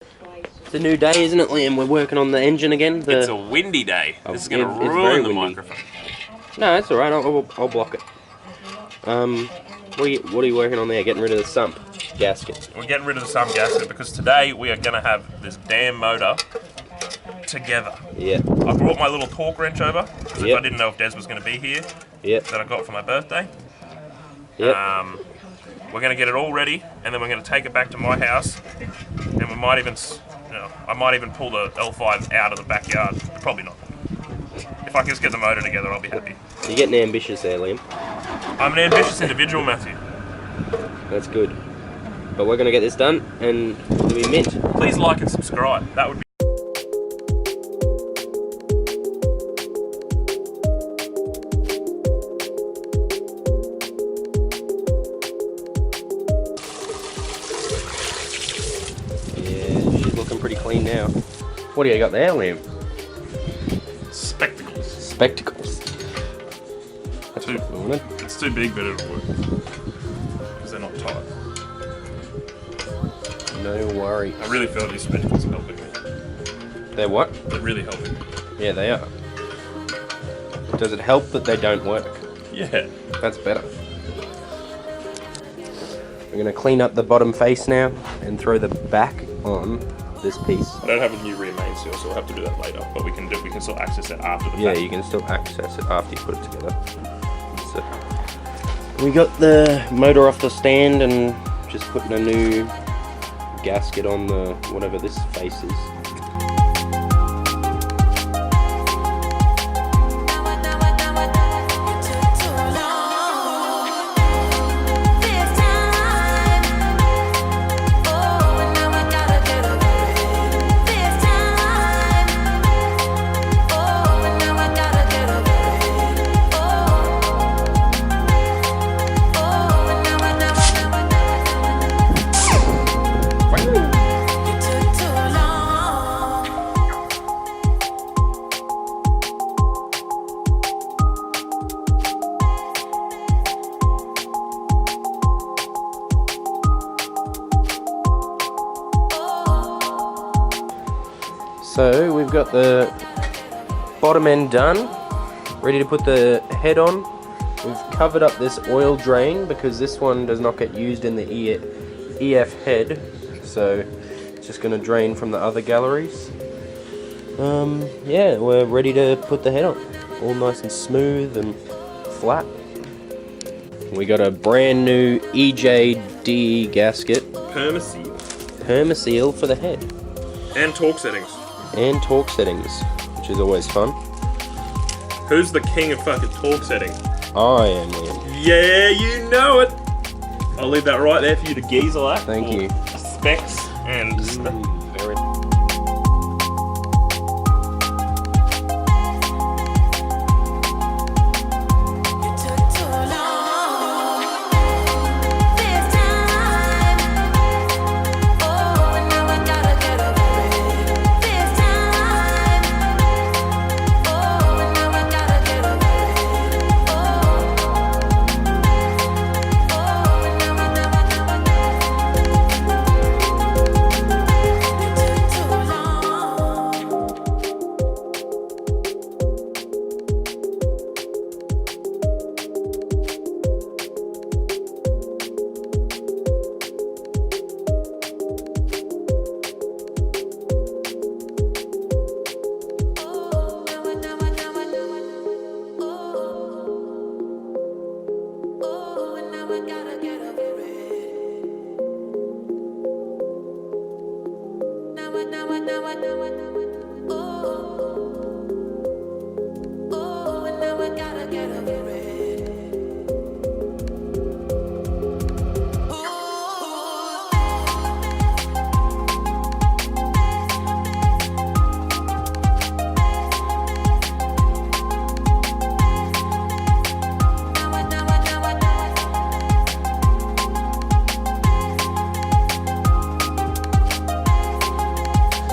It's a new day, isn't it, Liam? We're working on the engine again. It's a windy day. This is going to ruin the microphone. No, it's alright. I'll block it. What are you working on there? Getting rid of the sump gasket. We're getting rid of the sump gasket because today we are going to have this damn motor together. Yeah. I brought my little torque wrench over because Yep. I didn't know if Des was going to be here. Yep. That I got for my birthday. Yep. We're going to get it all ready, and then we're going to take it back to my house, and we might even, I might even pull the L5 out of the backyard. Probably not. If I can just get the motor together, I'll be happy. You're getting ambitious there, Liam. I'm an ambitious individual, Matthew. That's good. But we're going to get this done, and it'll be mint. Please like and subscribe. That would be... Yeah, she's looking pretty clean now. What do you got there, Liam? Spectacles. Spectacles. That's what we wanted. It's too big, but it'll work. Because they're not tight. No worry. I really feel these spectacles are helping me. They're what? They're really helping. Yeah, they are. Does it help that they don't work? Yeah. That's better. We're going to clean up the bottom face now and throw the back on this piece. I don't have a new rear main seal, so we'll have to do that later. But we can still access it after the Yeah, fact. you can still access it after you put it together. So, we got the motor off the stand and just putting a new gasket on the whatever this face is. So we've got the bottom end done, ready to put the head on. We've covered up this oil drain because this one does not get used in the EF head, so it's just going to drain from the other galleries. Yeah, we're ready to put the head on, all nice and smooth and flat. We got a brand new EJD gasket, Permaseal for the head. And torque settings. And torque settings, which is always fun. Who's the king of fucking torque settings? I am, Liam. Yeah, you know it. I'll leave that right there for you to geezel at. Thank you. Specs and stuff. Very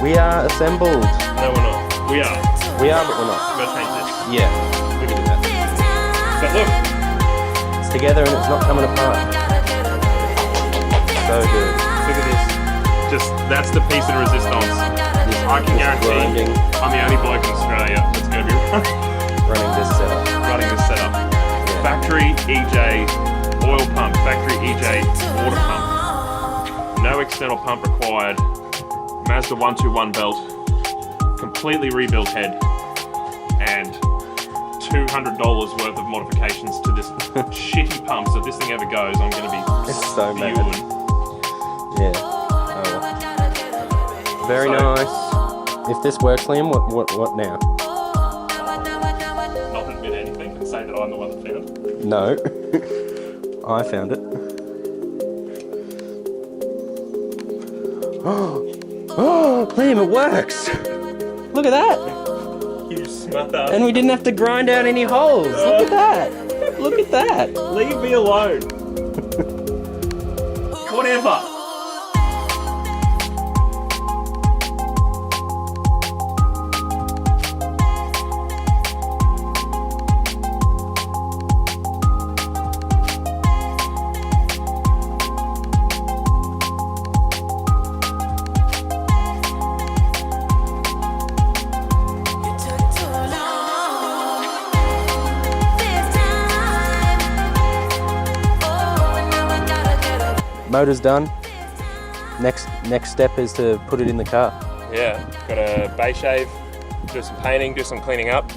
We are assembled. No, we're not. We are. We are, but we're not. I'm gonna change this. Yeah, we can do that. But look, It's together and it's not coming apart. So good. look at this. That's the piece de resistance. I can guarantee grinding. I'm the only bloke in Australia that's going to be Running this setup. running this setup. Factory EJ oil pump, factory EJ water pump. No external pump required. Mazda 121 belt. Completely rebuilt head. And $200 worth of modifications to this shitty pump. So if this thing ever goes, I'm going to be It's so mad. spewing. Yeah. Oh. Very So- nice. If this works, Liam, what now? Not admit anything and say that I'm the one that found it. No. I found it. Oh, Liam, it works! Look at that! You smother. And we didn't have to grind out any holes. Look at that! Look at that! Leave me alone. Whatever. Motor's done. Next step is to put it in the car. Yeah, got a base shave, do some painting, do some cleaning up,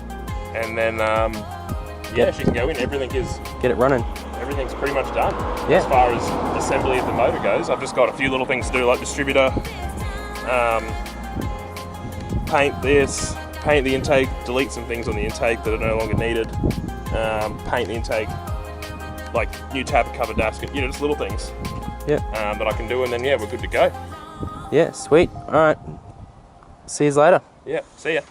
and then Yep. she can go in. Everything's Get it running. pretty much done. Yeah. As far as assembly of the motor goes, I've just got a few little things to do, like distributor, paint this, paint the intake, delete some things on the intake that are no longer needed, paint the intake, like new tab cover gasket, just little things Yeah. that I can do, and then we're good to go. Yeah, sweet. Alright. See you later. Yeah, see ya.